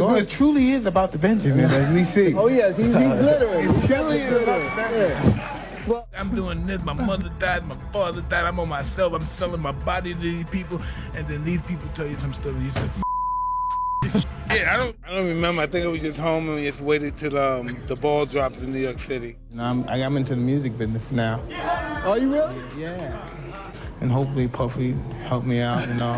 It truly is about the Benjamin, as we see. Oh yes, he's glittering. It truly is about the Benjamin. Well, I'm doing this, my mother died, my father died, I'm on myself, I'm selling my body to these people, and then these people tell you some stuff and you say, yeah, I don't remember. I think I was just home and we just waited till the ball dropped in New York City. I'm into the music business now. are you really? Yeah. And hopefully Puffy help me out, you know.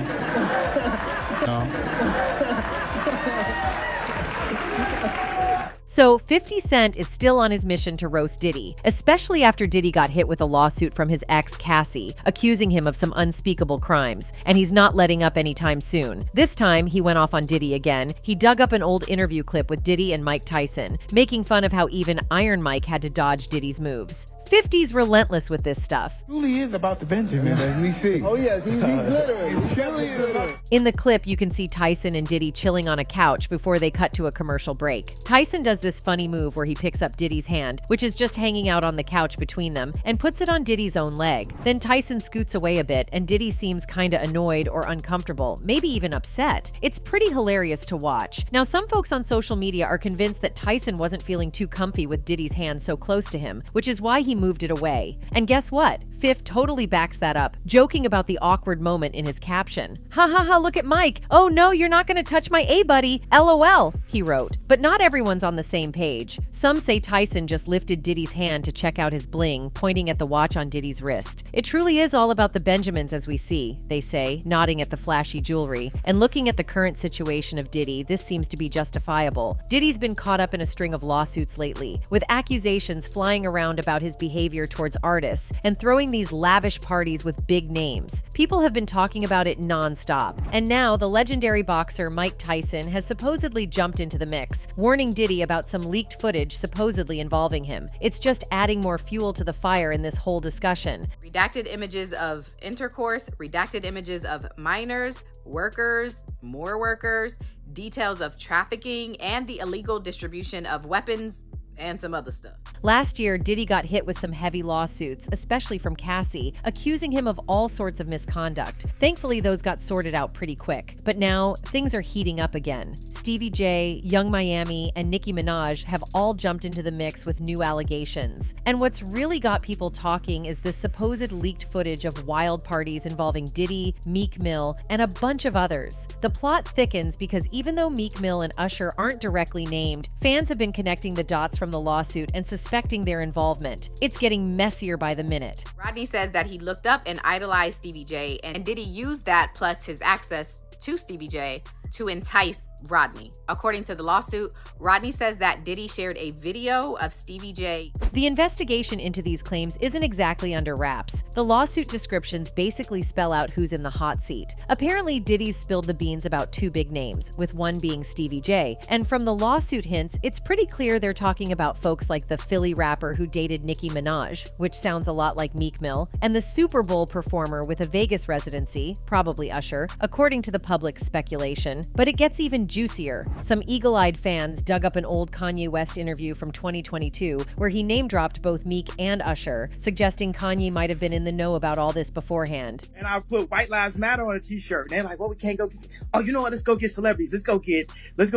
So 50 Cent is still on his mission to roast Diddy, especially after Diddy got hit with a lawsuit from his ex Cassie, accusing him of some unspeakable crimes, and he's not letting up anytime soon. This time, he went off on Diddy again. He dug up an old interview clip with Diddy and Mike Tyson, making fun of how even Iron Mike had to dodge Diddy's moves. 50's relentless with this stuff. It truly is about the Benjamin, as we see. Oh yes, he's glittering. It truly is about In the clip, you can see Tyson and Diddy chilling on a couch before they cut to a commercial break. Tyson does this funny move where he picks up Diddy's hand, which is just hanging out on the couch between them, and puts it on Diddy's own leg. Then Tyson scoots away a bit, and Diddy seems kinda annoyed or uncomfortable, maybe even upset. It's pretty hilarious to watch. Now, some folks on social media are convinced that Tyson wasn't feeling too comfy with Diddy's hand so close to him, which is why he moved it away. And guess what? Fifth totally backs that up, joking about the awkward moment in his caption. Ha ha ha, look at Mike. Oh no, you're not gonna touch my A-buddy. LOL, he wrote. But not everyone's on the same page. Some say Tyson just lifted Diddy's hand to check out his bling, pointing at the watch on Diddy's wrist. It truly is all about the Benjamins, as we see, they say, nodding at the flashy jewelry. And looking at the current situation of Diddy, this seems to be justifiable. Diddy's been caught up in a string of lawsuits lately, with accusations flying around about his behavior towards artists and throwing these lavish parties with big names. People have been talking about it non-stop. And now the legendary boxer Mike Tyson has supposedly jumped into the mix, warning Diddy about some leaked footage supposedly involving him. It's just adding more fuel to the fire in this whole discussion. Redacted images of intercourse, redacted images of minors, workers, more workers, details of trafficking, and the illegal distribution of weapons, and some other stuff. Last year, Diddy got hit with some heavy lawsuits, especially from Cassie, accusing him of all sorts of misconduct. Thankfully, those got sorted out pretty quick. But now, things are heating up again. Stevie J, Young Miami, and Nicki Minaj have all jumped into the mix with new allegations. And what's really got people talking is this supposed leaked footage of wild parties involving Diddy, Meek Mill, and a bunch of others. The plot thickens because even though Meek Mill and Usher aren't directly named, fans have been connecting the dots from the lawsuit and suspecting their involvement. It's getting messier by the minute. Rodney says that he looked up and idolized Stevie J, and Diddy used that plus his access to Stevie J to entice Rodney. According to the lawsuit, Rodney says that Diddy shared a video of Stevie J. The investigation into these claims isn't exactly under wraps. The lawsuit descriptions basically spell out who's in the hot seat. Apparently, Diddy's spilled the beans about two big names, with one being Stevie J. And from the lawsuit hints, it's pretty clear they're talking about folks like the Philly rapper who dated Nicki Minaj, which sounds a lot like Meek Mill, and the Super Bowl performer with a Vegas residency, probably Usher, according to the public's speculation. But it gets even juicier. Some eagle-eyed fans dug up an old Kanye West interview from 2022 where he name-dropped both Meek and Usher, suggesting Kanye might have been in the know about all this beforehand. And I put White Lives Matter on a t-shirt. And they're like, well, we can't go get, oh, you know what? Let's go get celebrities. Let's go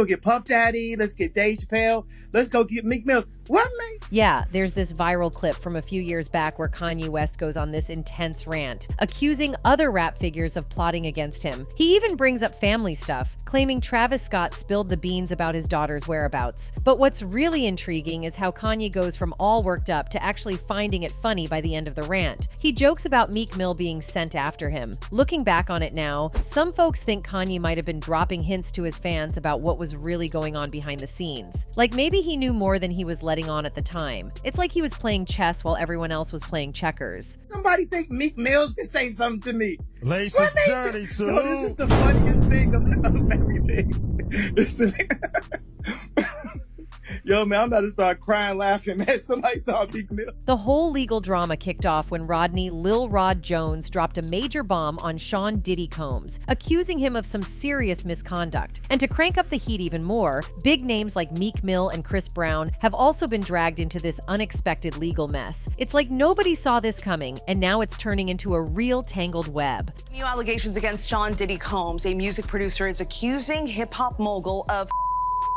get Puff Daddy. Let's get Dave Chappelle. Let's go get Meek Mill. What, man? Yeah, there's this viral clip from a few years back where Kanye West goes on this intense rant, accusing other rap figures of plotting against him. He even brings up family stuff, claiming Travis Scott spilled the beans about his daughter's whereabouts. But what's really intriguing is how Kanye goes from all worked up to actually finding it funny by the end of the rant. He jokes about Meek Mill being sent after him. Looking back on it now, some folks think Kanye might have been dropping hints to his fans about what was really going on behind the scenes. Like maybe he knew more than he was letting on at the time. It's like he was playing chess while everyone else was playing checkers. Somebody think Meek Mills can say something to me. Lace's journey, so. No, this is the funniest thing of everything. Yo, man, I'm about to start crying, laughing, man. Somebody thought Meek Mill. The whole legal drama kicked off when Rodney Lil Rod Jones dropped a major bomb on Sean Diddy Combs, accusing him of some serious misconduct. And to crank up the heat even more, big names like Meek Mill and Chris Brown have also been dragged into this unexpected legal mess. It's like nobody saw this coming, and now it's turning into a real tangled web. New allegations against Sean Diddy Combs. A music producer is accusing hip-hop mogul of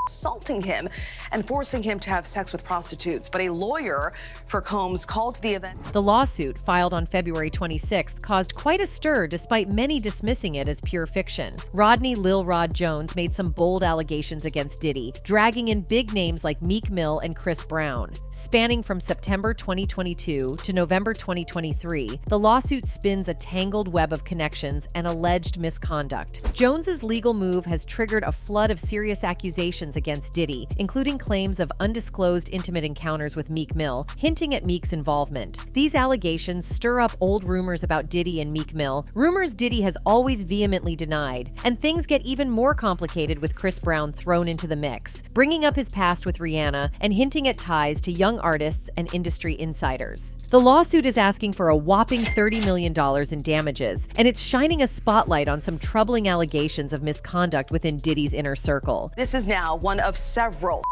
assaulting him and forcing him to have sex with prostitutes. But a lawyer for Combs called the event. The lawsuit, filed on February 26th, caused quite a stir despite many dismissing it as pure fiction. Rodney Lil Rod Jones made some bold allegations against Diddy, dragging in big names like Meek Mill and Chris Brown. Spanning from September 2022 to November 2023, the lawsuit spins a tangled web of connections and alleged misconduct. Jones's legal move has triggered a flood of serious accusations against Diddy, including claims of undisclosed intimate encounters with Meek Mill, hinting at Meek's involvement. These allegations stir up old rumors about Diddy and Meek Mill, rumors Diddy has always vehemently denied, and things get even more complicated with Chris Brown thrown into the mix, bringing up his past with Rihanna and hinting at ties to young artists and industry insiders. The lawsuit is asking for a whopping $30 million in damages, and it's shining a spotlight on some troubling allegations of misconduct within Diddy's inner circle. This is now one of several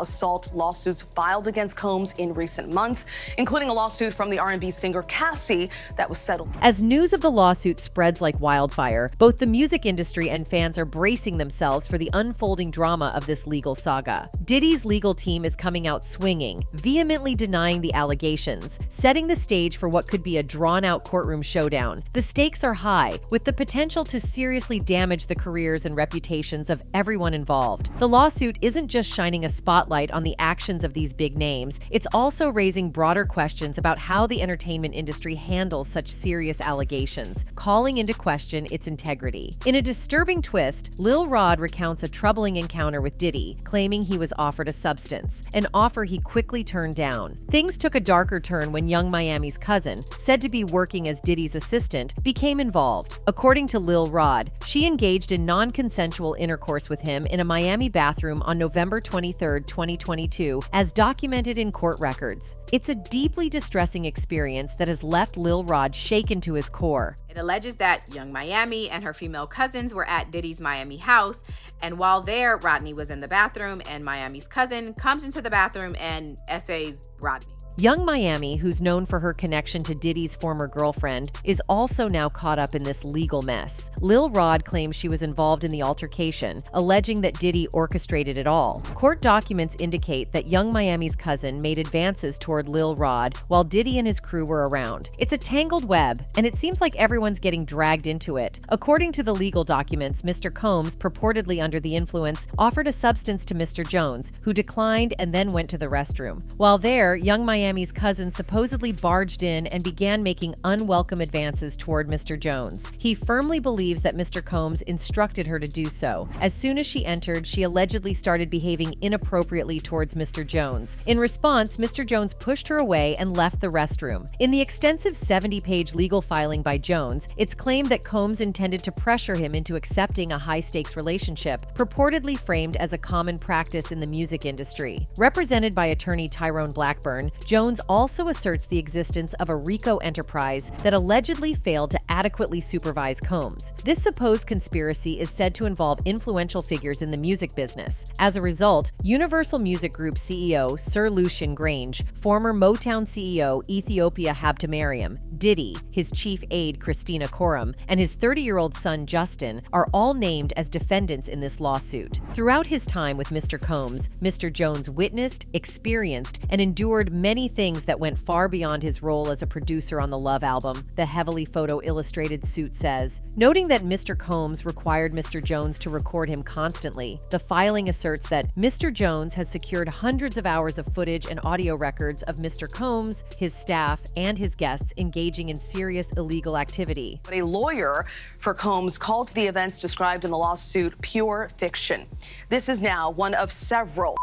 assault lawsuits filed against Combs in recent months, including a lawsuit from the R&B singer Cassie that was settled. As news of the lawsuit spreads like wildfire, both the music industry and fans are bracing themselves for the unfolding drama of this legal saga. Diddy's legal team is coming out swinging, vehemently denying the allegations, setting the stage for what could be a drawn-out courtroom showdown. The stakes are high, with the potential to seriously damage the careers and reputations of everyone involved. The lawsuit isn't just shining a spotlight on the actions of these big names, it's also raising broader questions about how the entertainment industry handles such serious allegations, calling into question its integrity. In a disturbing twist, Lil Rod recounts a troubling encounter with Diddy, claiming he was offered a substance, an offer he quickly turned down. Things took a darker turn when Young Miami's cousin, said to be working as Diddy's assistant, became involved. According to Lil Rod, she engaged in non-consensual intercourse with him in a Miami bathroom on November 23, 2022, as documented in court records. It's a deeply distressing experience that has left Lil Rod shaken to his core. It alleges that Young Miami and her female cousins were at Diddy's Miami house, and while there, Rodney was in the bathroom, and Miami's cousin comes into the bathroom and essays Rodney. Young Miami, who's known for her connection to Diddy's former girlfriend, is also now caught up in this legal mess. Lil Rod claims she was involved in the altercation, alleging that Diddy orchestrated it all. Court documents indicate that Young Miami's cousin made advances toward Lil Rod while Diddy and his crew were around. It's a tangled web, and it seems like everyone's getting dragged into it. According to the legal documents, Mr. Combs, purportedly under the influence, offered a substance to Mr. Jones, who declined and then went to the restroom. While there, Young Miami's cousin supposedly barged in and began making unwelcome advances toward Mr. Jones. He firmly believes that Mr. Combs instructed her to do so. As soon as she entered, she allegedly started behaving inappropriately towards Mr. Jones. In response, Mr. Jones pushed her away and left the restroom. In the extensive 70-page legal filing by Jones, it's claimed that Combs intended to pressure him into accepting a high-stakes relationship, purportedly framed as a common practice in the music industry. Represented by attorney Tyrone Blackburn, Jones also asserts the existence of a RICO enterprise that allegedly failed to adequately supervise Combs. This supposed conspiracy is said to involve influential figures in the music business. As a result, Universal Music Group CEO Sir Lucian Grange, former Motown CEO Ethiopia Habtemariam, Diddy, his chief aide Christina Coram, and his 30-year-old son Justin are all named as defendants in this lawsuit. Throughout his time with Mr. Combs, Mr. Jones witnessed, experienced, and endured many things that went far beyond his role as a producer on the Love album, the heavily photo-illustrated suit says. Noting that Mr. Combs required Mr. Jones to record him constantly, the filing asserts that Mr. Jones has secured hundreds of hours of footage and audio records of Mr. Combs, his staff, and his guests engaging in serious illegal activity. But a lawyer for Combs called the events described in the lawsuit pure fiction. This is now one of several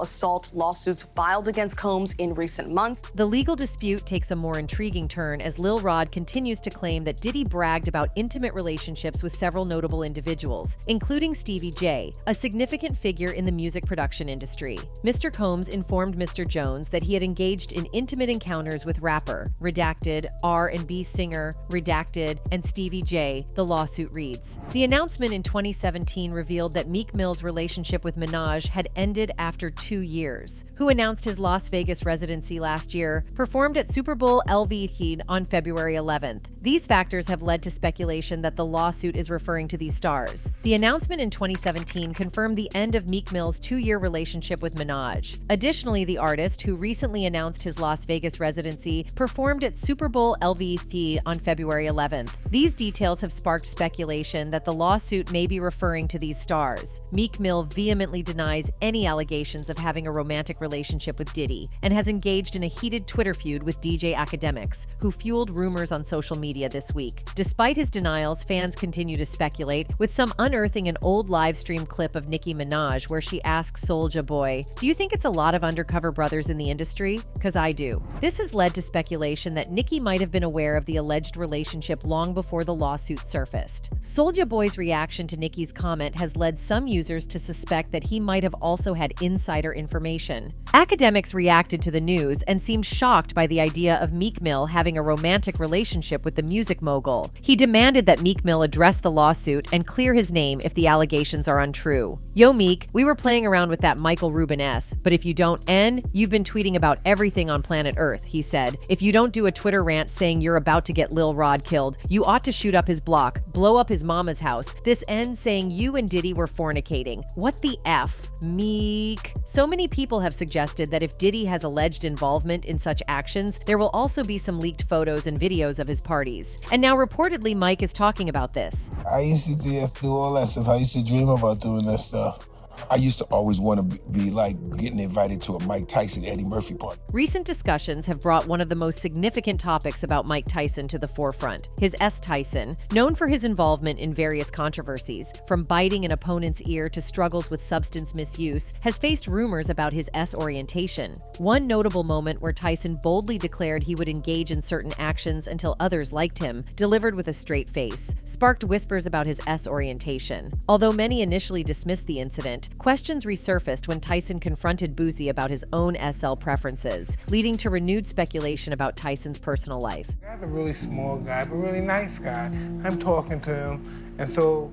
assault lawsuits filed against Combs in recent months. The legal dispute takes a more intriguing turn as Lil Rod continues to claim that Diddy bragged about intimate relationships with several notable individuals, including Stevie J, a significant figure in the music production industry. Mr. Combs informed Mr. Jones that he had engaged in intimate encounters with rapper, redacted, R&B singer, redacted, and Stevie J, the lawsuit reads. The announcement in 2017 revealed that Meek Mill's relationship with Minaj had ended after 2 2 years, who announced his Las Vegas residency last year, performed at Super Bowl LV on February 11th. These factors have led to speculation that the lawsuit is referring to these stars. The announcement in 2017 confirmed the end of Meek Mill's 2-year relationship with Minaj. Additionally, the artist, who recently announced his Las Vegas residency, performed at Super Bowl LV on February 11th. These details have sparked speculation that the lawsuit may be referring to these stars. Meek Mill vehemently denies any allegations of having a romantic relationship with Diddy and has engaged in a heated Twitter feud with DJ Academics, who fueled rumors on social media this week. Despite his denials, fans continue to speculate, with some unearthing an old live stream clip of Nicki Minaj where she asks Soulja Boy, "Do you think it's a lot of undercover brothers in the industry? 'Cause I do." This has led to speculation that Nicki might have been aware of the alleged relationship long before the lawsuit surfaced. Soulja Boy's reaction to Nicki's comment has led some users to suspect that he might have also had insider information. Academics reacted to the news and seemed shocked by the idea of Meek Mill having a romantic relationship with the music mogul. He demanded that Meek Mill address the lawsuit and clear his name if the allegations are untrue. "Yo, Meek, we were playing around with that Michael Rubin S, but if you don't you've been tweeting about everything on planet Earth," he said. "If you don't do a Twitter rant saying you're about to get Lil Rod killed, you ought to shoot up his block, blow up his mama's house. This ends saying you and Diddy were fornicating. What the F, Meek?" So many people have suggested that if Diddy has alleged involvement in such actions, there will also be some leaked photos and videos of his parties. And now reportedly Mike is talking about this. I used to do all that stuff. I used to dream about doing that stuff. I used to always want to be like getting invited to a Mike Tyson, Eddie Murphy party. Recent discussions have brought one of the most significant topics about Mike Tyson to the forefront. His S. Tyson, known for his involvement in various controversies, from biting an opponent's ear to struggles with substance misuse, has faced rumors about his S orientation. One notable moment where Tyson boldly declared he would engage in certain actions until others liked him, delivered with a straight face, sparked whispers about his S orientation. Although many initially dismissed the incident, questions resurfaced when Tyson confronted Boosie about his own SL preferences, leading to renewed speculation about Tyson's personal life. Guy's a really small guy, but really nice guy. I'm talking to him, and so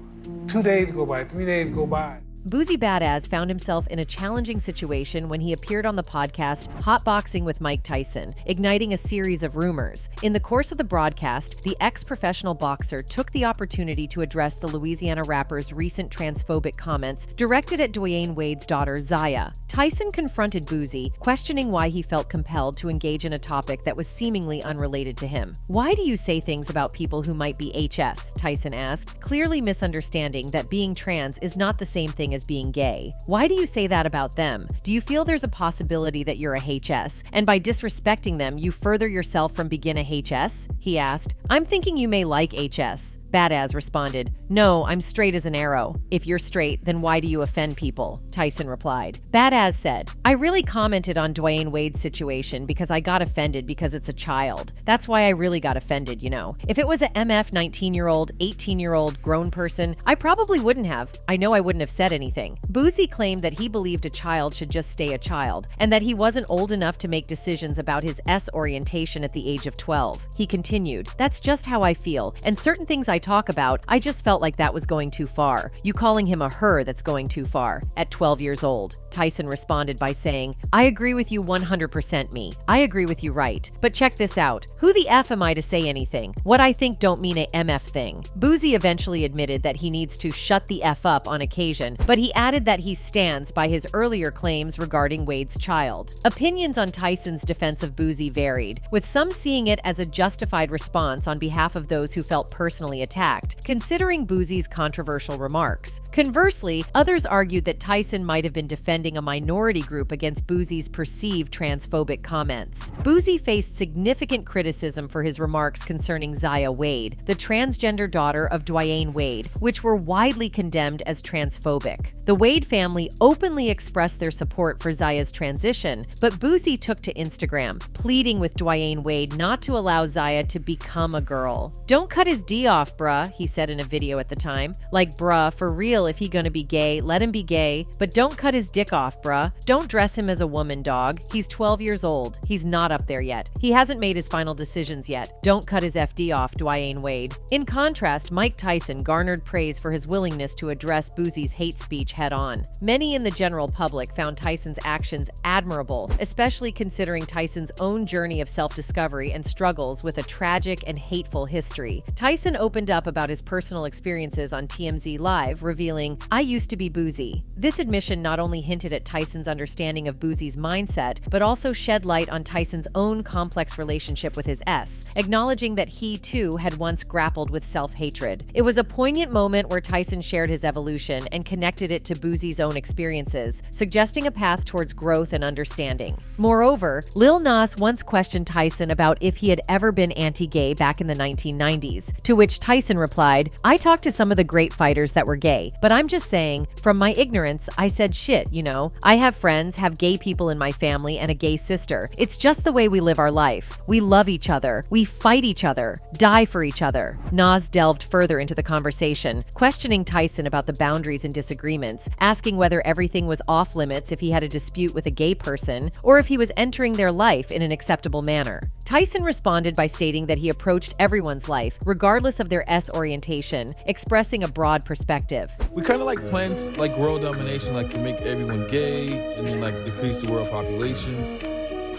2 days go by, 3 days go by. Boosie Badass found himself in a challenging situation when he appeared on the podcast Hotboxing with Mike Tyson, igniting a series of rumors. In the course of the broadcast, the ex-professional boxer took the opportunity to address the Louisiana rapper's recent transphobic comments directed at Dwyane Wade's daughter, Zaya. Tyson confronted Boosie, questioning why he felt compelled to engage in a topic that was seemingly unrelated to him. "Why do you say things about people who might be HS?" Tyson asked, clearly misunderstanding that being trans is not the same thing as being gay. "Why do you say that about them? Do you feel there's a possibility that you're a HS, and by disrespecting them, you further yourself from being a HS?" he asked. "I'm thinking you may like HS." Badass responded, "No, I'm straight as an arrow. If you're straight, then why do you offend people?" Tyson replied. Badass said, "I really commented on Dwyane Wade's situation because I got offended because it's a child. That's why I really got offended, you know. If it was a MF 19-year-old, 18-year-old grown person, I probably wouldn't have. I know I wouldn't have said anything." Boosie claimed that he believed a child should just stay a child, and that he wasn't old enough to make decisions about his S orientation at the age of 12. He continued, "That's just how I feel, and certain things I talk about, I just felt like that was going too far. You calling him a her that's going too far at 12 years old." Tyson responded by saying, "I agree with you 100%, me. I agree with you right. But check this out. Who the F am I to say anything? What I think don't mean a MF thing." Boosie eventually admitted that he needs to shut the F up on occasion, but he added that he stands by his earlier claims regarding Wade's child. Opinions on Tyson's defense of Boosie varied, with some seeing it as a justified response on behalf of those who felt personally attacked, considering Boosie's controversial remarks. Conversely, others argued that Tyson might have been defending a minority group against Boosie's perceived transphobic comments. Boosie faced significant criticism for his remarks concerning Zaya Wade, the transgender daughter of Dwyane Wade, which were widely condemned as transphobic. The Wade family openly expressed their support for Zaya's transition, but Boosie took to Instagram, pleading with Dwyane Wade not to allow Zaya to become a girl. "Don't cut his D off, off, bruh, he said in a video at the time. Like, bruh, for real, if he gonna be gay, let him be gay, but don't cut his dick off, bruh. Don't dress him as a woman, dog. He's 12 years old. He's not up there yet. He hasn't made his final decisions yet. Don't cut his FD off, Dwayne Wade. In contrast, Mike Tyson garnered praise for his willingness to address Boosie's hate speech head-on. Many in the general public found Tyson's actions admirable, especially considering Tyson's own journey of self-discovery and struggles with a tragic and hateful history. Tyson opened up about his personal experiences on TMZ Live, revealing, "I used to be Boosie." This admission not only hinted at Tyson's understanding of Boosie's mindset, but also shed light on Tyson's own complex relationship with his S, acknowledging that he, too, had once grappled with self-hatred. It was a poignant moment where Tyson shared his evolution and connected it to Boosie's own experiences, suggesting a path towards growth and understanding. Moreover, Lil Nas once questioned Tyson about if he had ever been anti-gay back in the 1990s, to which Tyson replied, "I talked to some of the great fighters that were gay, but I'm just saying, from my ignorance, I said shit, you know? I have friends, have gay people in my family, and a gay sister. It's just the way we live our life. We love each other. We fight each other, die for each other." Nas delved further into the conversation, questioning Tyson about the boundaries and disagreements, asking whether everything was off limits if he had a dispute with a gay person, or if he was entering their life in an acceptable manner. Tyson responded by stating that he approached everyone's life, regardless of their S orientation, expressing a broad perspective. We kind of like planned like world domination, like to make everyone gay and then like decrease the world population.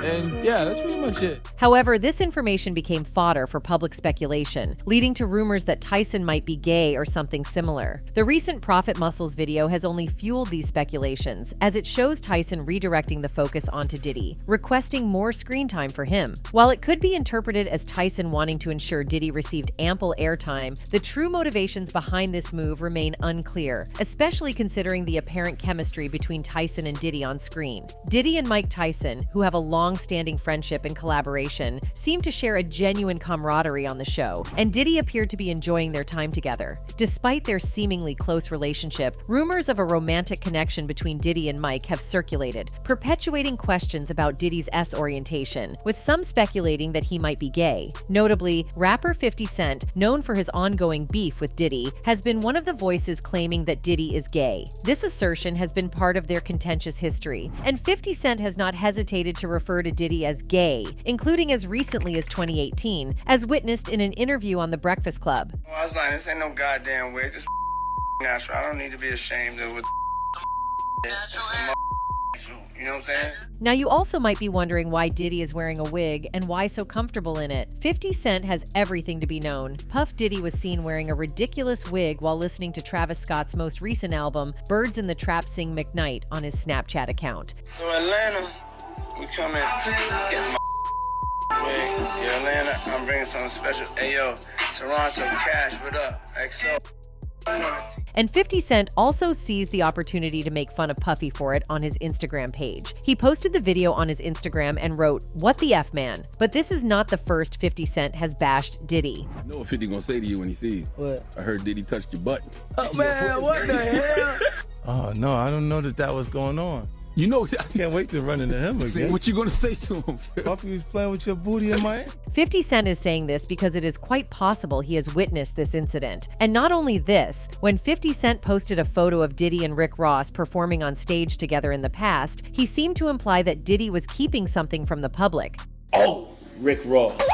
And yeah, that's pretty much it. However, this information became fodder for public speculation, leading to rumors that Tyson might be gay or something similar. The recent Profit Muscles video has only fueled these speculations, as it shows Tyson redirecting the focus onto Diddy, requesting more screen time for him. While it could be interpreted as Tyson wanting to ensure Diddy received ample airtime, the true motivations behind this move remain unclear, especially considering the apparent chemistry between Tyson and Diddy on screen. Diddy and Mike Tyson, who have a long-standing friendship and collaboration, seem to share a genuine camaraderie on the show, and Diddy appeared to be enjoying their time together. Despite their seemingly close relationship, rumors of a romantic connection between Diddy and Mike have circulated, perpetuating questions about Diddy's S orientation, with some speculating that he might be gay. Notably, rapper 50 Cent, known for his ongoing beef with Diddy, has been one of the voices claiming that Diddy is gay. This assertion has been part of their contentious history, and 50 Cent has not hesitated to refer to Diddy as gay, including as recently as 2018, as witnessed in an interview on The Breakfast Club. Well, I was like, this ain't no goddamn way. This natural. I don't need to be ashamed of what you know what I'm saying? Now, you also might be wondering why Diddy is wearing a wig and why so comfortable in it. 50 Cent has everything to be known. Puff Diddy was seen wearing a ridiculous wig while listening to Travis Scott's most recent album, Birds in the Trap Sing McKnight, on his Snapchat account. So Atlanta, we come in, get my wig. Yeah, Atlanta, I'm bringing something special. Ayo, Toronto, Cash, what up? XO. And 50 Cent also seized the opportunity to make fun of Puffy for it on his Instagram page. He posted the video on his Instagram and wrote, "What the F, man?" But this is not the first 50 Cent has bashed Diddy. You know what 50 gonna say to you when he sees you? What? I heard Diddy touched your butt. Oh, man, what the hell? Oh, no, I don't know that was going on. You know, Can't wait to run into him again. what you gonna say to him? Puffy was playing with your booty in my 50 Cent is saying this because it is quite possible he has witnessed this incident. And not only this, when 50 Cent posted a photo of Diddy and Rick Ross performing on stage together in the past, he seemed to imply that Diddy was keeping something from the public. Oh, Rick Ross.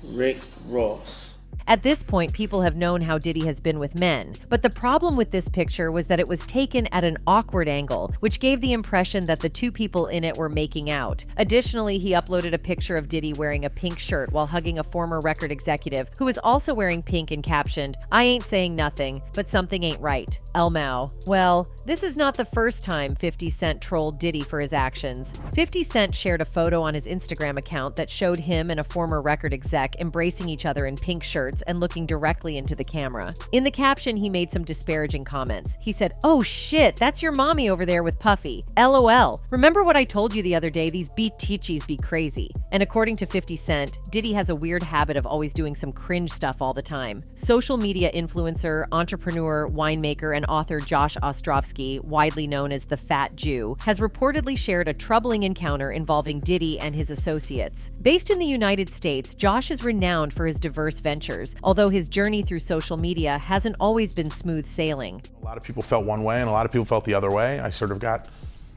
Rick Ross. At this point, people have known how Diddy has been with men, but the problem with this picture was that it was taken at an awkward angle, which gave the impression that the two people in it were making out. Additionally, he uploaded a picture of Diddy wearing a pink shirt while hugging a former record executive who was also wearing pink and captioned, "I ain't saying nothing, but something ain't right. Elmao." Well, this is not the first time 50 Cent trolled Diddy for his actions. 50 Cent shared a photo on his Instagram account that showed him and a former record exec embracing each other in pink shirts and looking directly into the camera. In the caption, he made some disparaging comments. He said, "Oh shit, that's your mommy over there with Puffy. LOL. Remember what I told you the other day, these beat teachies be crazy." And according to 50 Cent, Diddy has a weird habit of always doing some cringe stuff all the time. Social media influencer, entrepreneur, winemaker, and author Josh Ostrovsky, widely known as the Fat Jew, has reportedly shared a troubling encounter involving Diddy and his associates. Based in the United States, Josh is renowned for his diverse ventures, although his journey through social media hasn't always been smooth sailing. A lot of people felt one way and a lot of people felt the other way. I sort of got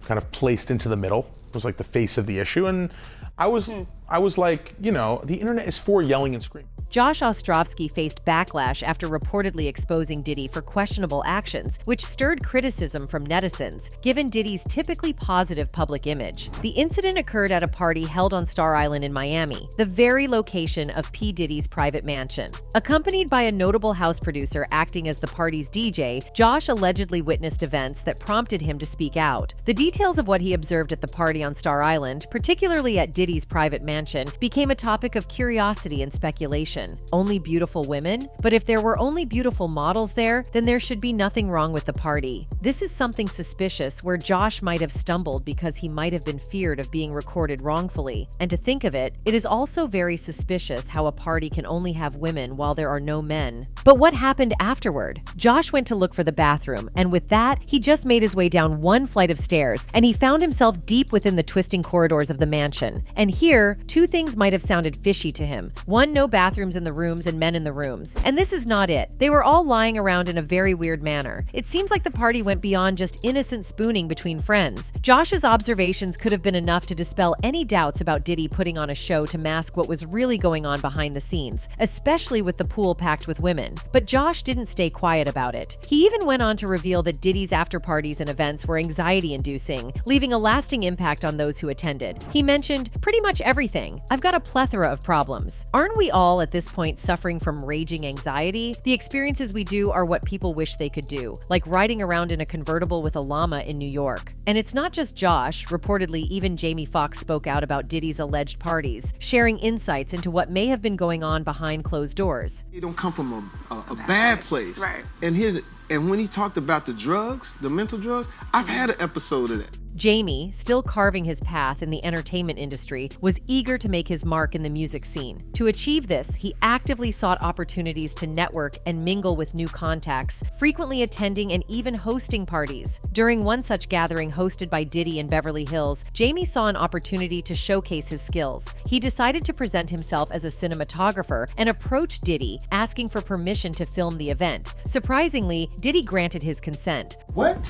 kind of placed into the middle. It was like the face of the issue, and I was like, you know, the internet is for yelling and screaming. Josh Ostrovsky faced backlash after reportedly exposing Diddy for questionable actions, which stirred criticism from netizens, given Diddy's typically positive public image. The incident occurred at a party held on Star Island in Miami, the very location of P. Diddy's private mansion. Accompanied by a notable house producer acting as the party's DJ, Josh allegedly witnessed events that prompted him to speak out. The details of what he observed at the party on Star Island, particularly at Diddy's private mansion, became a topic of curiosity and speculation. Only beautiful women? But if there were only beautiful models there, then there should be nothing wrong with the party. This is something suspicious where Josh might have stumbled because he might have been feared of being recorded wrongfully. And to think of it, it is also very suspicious how a party can only have women while there are no men. But what happened afterward? Josh went to look for the bathroom, and with that, he just made his way down one flight of stairs, and he found himself deep within the twisting corridors of the mansion. And here, two things might have sounded fishy to him. One, no bathrooms in the rooms and men in the rooms. And this is not it. They were all lying around in a very weird manner. It seems like the party went beyond just innocent spooning between friends. Josh's observations could have been enough to dispel any doubts about Diddy putting on a show to mask what was really going on behind the scenes, especially with the pool packed with women. But Josh didn't stay quiet about it. He even went on to reveal that Diddy's after parties and events were anxiety-inducing, leaving a lasting impact on those who attended. He mentioned, "Pretty much everything. I've got a plethora of problems." Aren't we all at this point suffering from raging anxiety? The experiences we do are what people wish they could do, like riding around in a convertible with a llama in New York. And it's not just Josh. Reportedly, even Jamie Foxx spoke out about Diddy's alleged parties, sharing insights into what may have been going on behind closed doors. It don't come from a bad place. Right. And when he talked about the drugs, the mental drugs, I've had an episode of that. Jamie, still carving his path in the entertainment industry, was eager to make his mark in the music scene. To achieve this, he actively sought opportunities to network and mingle with new contacts, frequently attending and even hosting parties. During one such gathering hosted by Diddy in Beverly Hills, Jamie saw an opportunity to showcase his skills. He decided to present himself as a cinematographer and approached Diddy, asking for permission to film the event. Surprisingly, Diddy granted his consent. What?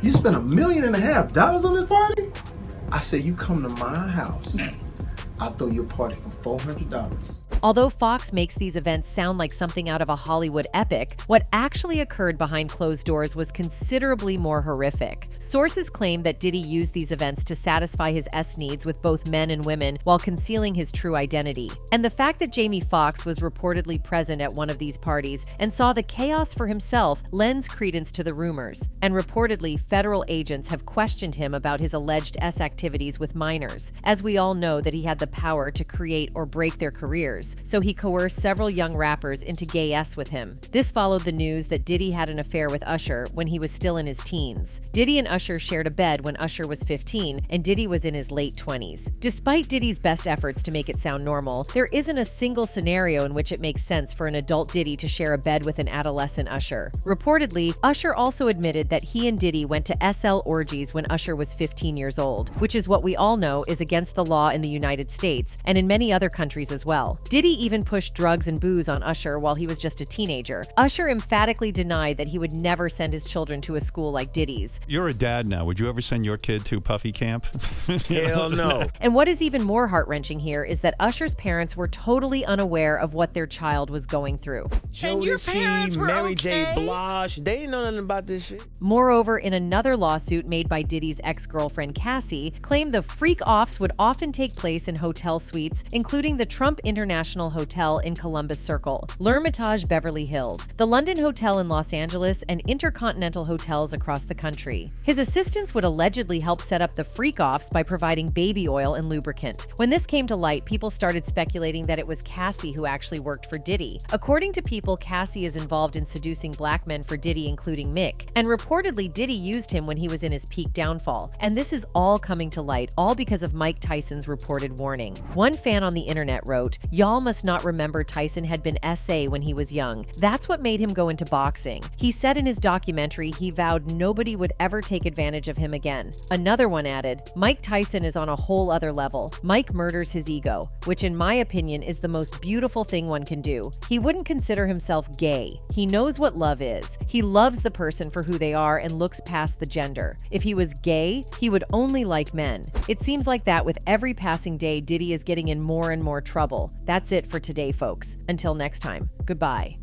You spent $1.5 million on this party? I said, you come to my house, I'll throw you a party for $400. Although Foxx makes these events sound like something out of a Hollywood epic, what actually occurred behind closed doors was considerably more horrific. Sources claim that Diddy used these events to satisfy his needs with both men and women while concealing his true identity. And the fact that Jamie Foxx was reportedly present at one of these parties and saw the chaos for himself lends credence to the rumors. And reportedly, federal agents have questioned him about his alleged activities with minors, as we all know that he had the power to create or break their careers. So he coerced several young rappers into gay with him. This followed the news that Diddy had an affair with Usher when he was still in his teens. Diddy and Usher shared a bed when Usher was 15 and Diddy was in his late 20s. Despite Diddy's best efforts to make it sound normal, there isn't a single scenario in which it makes sense for an adult Diddy to share a bed with an adolescent Usher. Reportedly, Usher also admitted that he and Diddy went to SL orgies when Usher was 15 years old, which is what we all know is against the law in the United States and in many other countries as well. Diddy even pushed drugs and booze on Usher while he was just a teenager. Usher emphatically denied that he would never send his children to a school like Diddy's. You're a dad now. Would you ever send your kid to Puffy camp? Hell no. And what is even more heart-wrenching here is that Usher's parents were totally unaware of what their child was going through. Jodeci, Mary J. Blige, they didn't know nothing about this shit. Moreover, in another lawsuit made by Diddy's ex-girlfriend Cassie, claimed the freak-offs would often take place in hotel suites, including the Trump International International Hotel in Columbus Circle, L'Hermitage Beverly Hills, the London Hotel in Los Angeles, and intercontinental hotels across the country. His assistants would allegedly help set up the freak-offs by providing baby oil and lubricant. When this came to light, people started speculating that it was Cassie who actually worked for Diddy. According to people, Cassie is involved in seducing black men for Diddy, including Mick, and reportedly Diddy used him when he was in his peak downfall. And this is all coming to light, all because of Mike Tyson's reported warning. One fan on the internet wrote, "Y'all must not remember Tyson had been SA when he was young. That's what made him go into boxing. He said in his documentary he vowed nobody would ever take advantage of him again." Another one added, "Mike Tyson is on a whole other level. Mike murders his ego, which in my opinion is the most beautiful thing one can do. He wouldn't consider himself gay. He knows what love is. He loves the person for who they are and looks past the gender. If he was gay, he would only like men." It seems like that with every passing day, Diddy is getting in more and more trouble. That's it for today, folks. Until next time, goodbye.